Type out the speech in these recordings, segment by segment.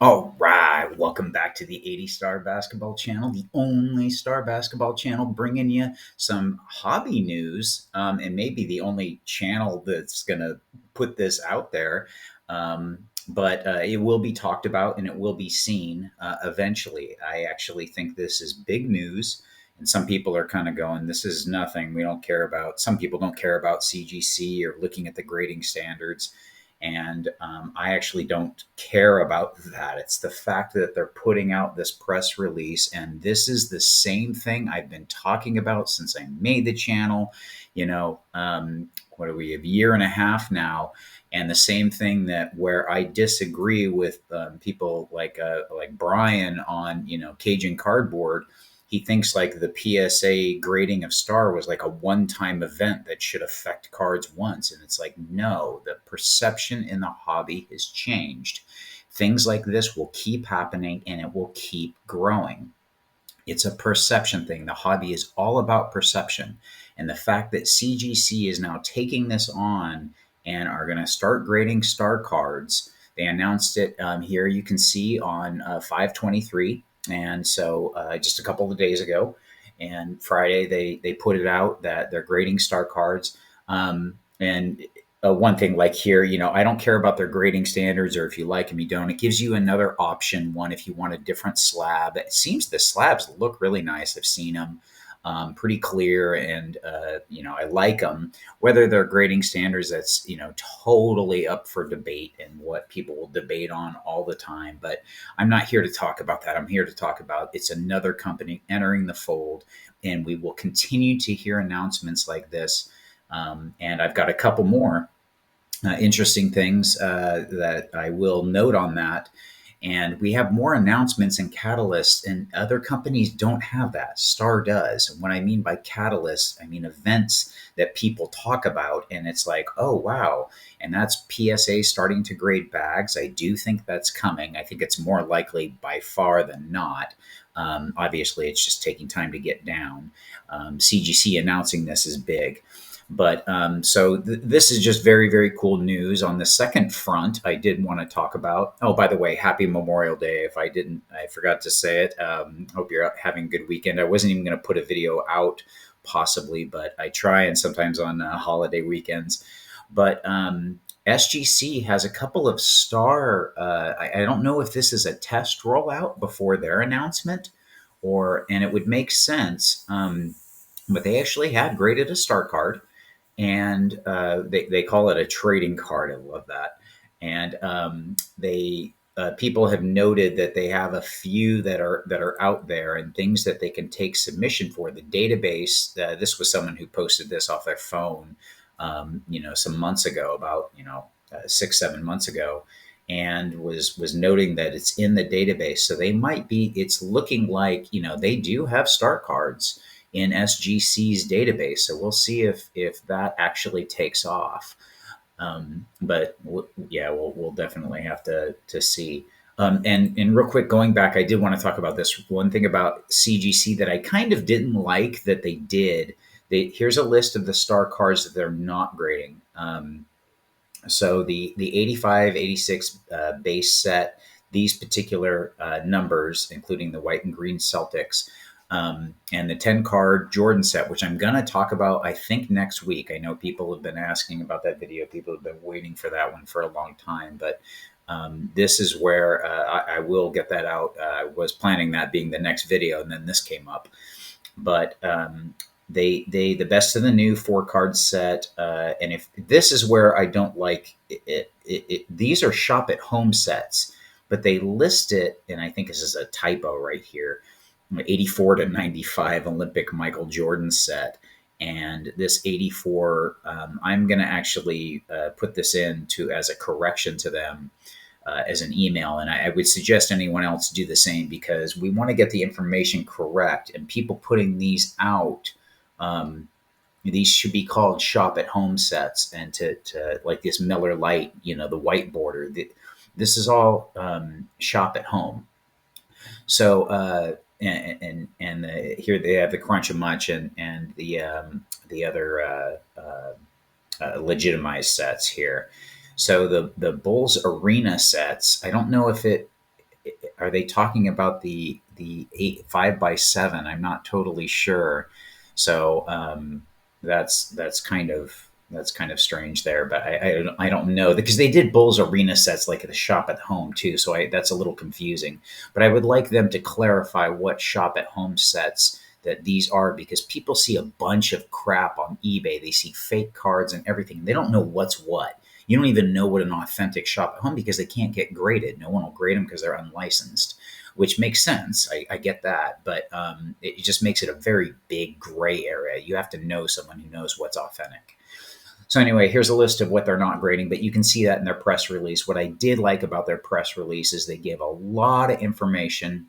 All right, welcome back to the 80 Star Basketball Channel, the only star basketball channel bringing you some hobby news, and maybe the only channel that's going to put this out there. But it will be talked about and it will be seen eventually. I actually think this is big news. And some people are kind of going, this is nothing. We don't care about, some people don't care about CGC or looking at the grading standards. And I actually don't care about that. It's the fact that they're putting out this press release, and this is the same thing I've been talking about since I made the channel. What are we, a year and a half now? And the same thing that where I disagree with people like Brian on Cajun Cardboard. He thinks like the PSA grading of Star was like a one-time event that should affect cards once. And it's like, no, the perception in the hobby has changed. Things like this will keep happening and it will keep growing. It's a perception thing. The hobby is all about perception. And the fact that CGC is now taking this on and are going to start grading Star Cards. They announced it here, you can see on 5/23. And so just a couple of days ago. And Friday, they put it out that they're grading Star Cards. And one thing like here, I don't care about their grading standards or if you like them, you don't. It gives you another option, one if you want a different slab. It seems the slabs look really nice. I've seen them pretty clear, and I like them. Whether they're grading standards, that's totally up for debate and what people will debate on all the time. But I'm not here to talk about that. I'm here to talk about it's another company entering the fold, and we will continue to hear announcements like this. And I've got a couple more interesting things that I will note on that. And we have more announcements and catalysts, and other companies don't have that. Star does. And what I mean by catalysts, I mean events that people talk about, and it's like, oh, wow. And that's PSA starting to grade bags. I do think that's coming. I think it's more likely by far than not. Obviously, it's just taking time to get down. CGC announcing this is big. But so this is just very, very cool news. On the second front, I did want to talk about. Oh, by the way, happy Memorial Day. If I didn't, I forgot to say it. Hope you're having a good weekend. I wasn't even going to put a video out, possibly, but I try, and sometimes on holiday weekends. But SGC has a couple of star. I don't know if this is a test rollout before their announcement, and it would make sense. But they actually had graded a star card, and they call it a trading card. I love that. And they people have noted that they have a few that are out there and things that they can take submission for. The database. This was someone who posted this off their phone, some months ago, about 6-7 months ago, and was noting that it's in the database. So they might be. It's looking like they do have star cards in SGC's database. So we'll see if that actually takes off. But yeah, we'll definitely have to see. And real quick, going back, I did want to talk about this one thing about CGC that I kind of didn't like that they did. Here's a list of the star cards that they're not grading. So the 85, 86 base set, these particular numbers, including the white and green Celtics, and the 10 card Jordan set, which I'm going to talk about, I think, next week. I know people have been asking about that video. People have been waiting for that one for a long time. But this is where I will get that out. I was planning that being the next video, and then this came up. But the best of the new 4 card set, and if this is where I don't like it, these are shop at home sets, but they list it, and I think this is a typo right here, 84 to 95 Olympic Michael Jordan set. And this 84, I'm going to actually put this in as a correction to them as an email. And I would suggest anyone else do the same, because we want to get the information correct. And people putting these out, these should be called shop at home sets. And to like this Miller Lite, the white border, this is all shop at home. So here they have the Crunch a Much and the other legitimized sets here. So the Bulls Arena sets, I don't know if are they talking about the 5x7? I'm not totally sure. So that's kind of strange there, but I don't know, because they did Bulls Arena sets like at the shop at home too, so that's a little confusing. But I would like them to clarify what shop at home sets that these are, because people see a bunch of crap on eBay. They see fake cards and everything. They don't know what's what. You don't even know what an authentic shop at home, because they can't get graded. No one will grade them because they're unlicensed, which makes sense. I get that, but it just makes it a very big gray area. You have to know someone who knows what's authentic. So anyway, here's a list of what they're not grading, but you can see that in their press release. What I did like about their press release is they give a lot of information.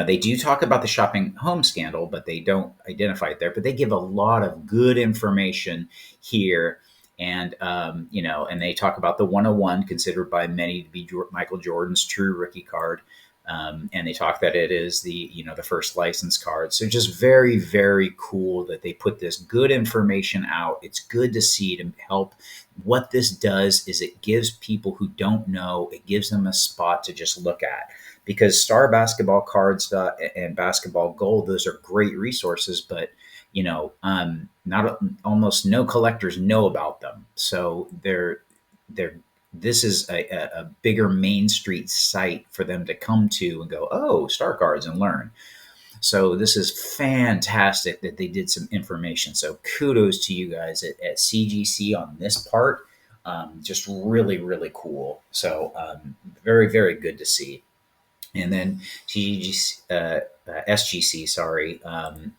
They do talk about the shopping home scandal, but they don't identify it there. But they give a lot of good information here. And, and they talk about the 101, considered by many to be Michael Jordan's true rookie card. And they talk that it is the first licensed card. So just very, very cool that they put this good information out. It's good to see, to help. What this does is it gives people who don't know, it gives them a spot to just look at. Because Star Basketball Cards and Basketball Gold, those are great resources, but not almost no collectors know about them. So this is a bigger Main Street site for them to come to and go, oh, Star Cards, and learn. So this is fantastic that they did some information. So kudos to you guys at CGC on this part. Just really, really cool. So very, very good to see. And then SGC,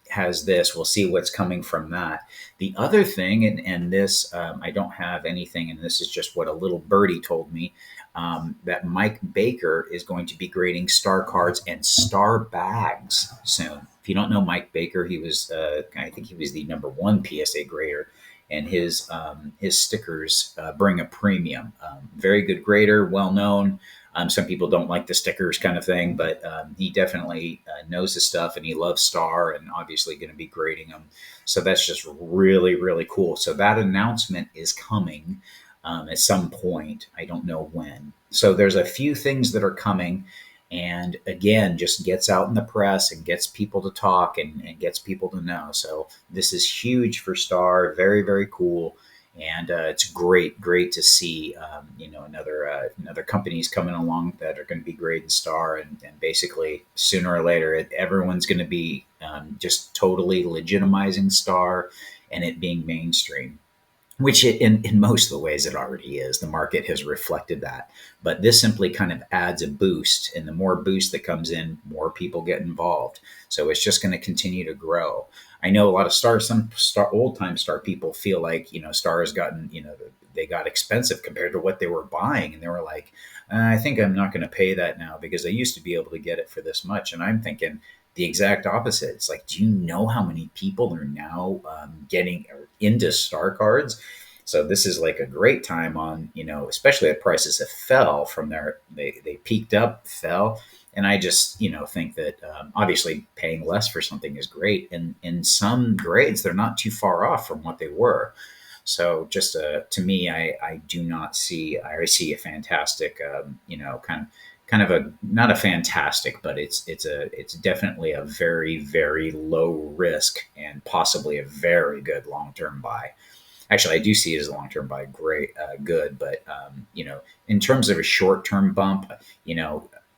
has this. We'll see what's coming from that. The other thing, and this, I don't have anything, and this is just what a little birdie told me, that Mike Baker is going to be grading Star Cards and Star Bags soon. If you don't know Mike Baker, he was, I think he was the #1 PSA grader, and his stickers bring a premium. Very good grader, well known. Some people don't like the stickers kind of thing, but he definitely knows his stuff, and he loves Star, and obviously going to be grading them. So that's just really, really cool. So that announcement is coming at some point. I don't know when. So there's a few things that are coming, and again, just gets out in the press and gets people to talk and gets people to know. So this is huge for Star. Very, very cool. And it's great to see, another companies coming along that are going to be grading Star, and basically sooner or later, everyone's going to be just totally legitimizing Star and it being mainstream, which in most of the ways it already is. The market has reflected that, but this simply kind of adds a boost, and the more boost that comes in, more people get involved. So it's just going to continue to grow. I know a lot of some old time Star people feel like, Star has gotten, they got expensive compared to what they were buying. And they were like, I think I'm not going to pay that now, because I used to be able to get it for this much. And I'm thinking the exact opposite. It's like, do you know how many people are now getting into Star Cards? So this is like a great time on, especially at prices that fell from there. They peaked up, fell. And I just, think that obviously paying less for something is great. And in some grades, they're not too far off from what they were. So just to me, I do not see, I see a fantastic, kind of a, not a fantastic, but it's definitely a very, very low risk and possibly a very good long-term buy. Actually, I do see it as a long-term buy, great, good. But, in terms of a short-term bump,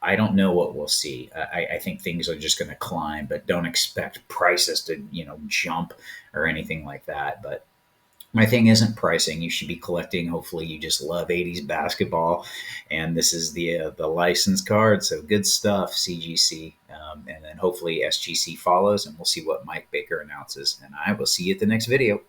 I don't know what we'll see. I think things are just going to climb, but don't expect prices to, jump or anything like that. But my thing isn't pricing. You should be collecting. Hopefully, you just love 80s basketball, and this is the licensed card. So good stuff, CGC. And then hopefully SGC follows, and we'll see what Mike Baker announces. And I will see you at the next video.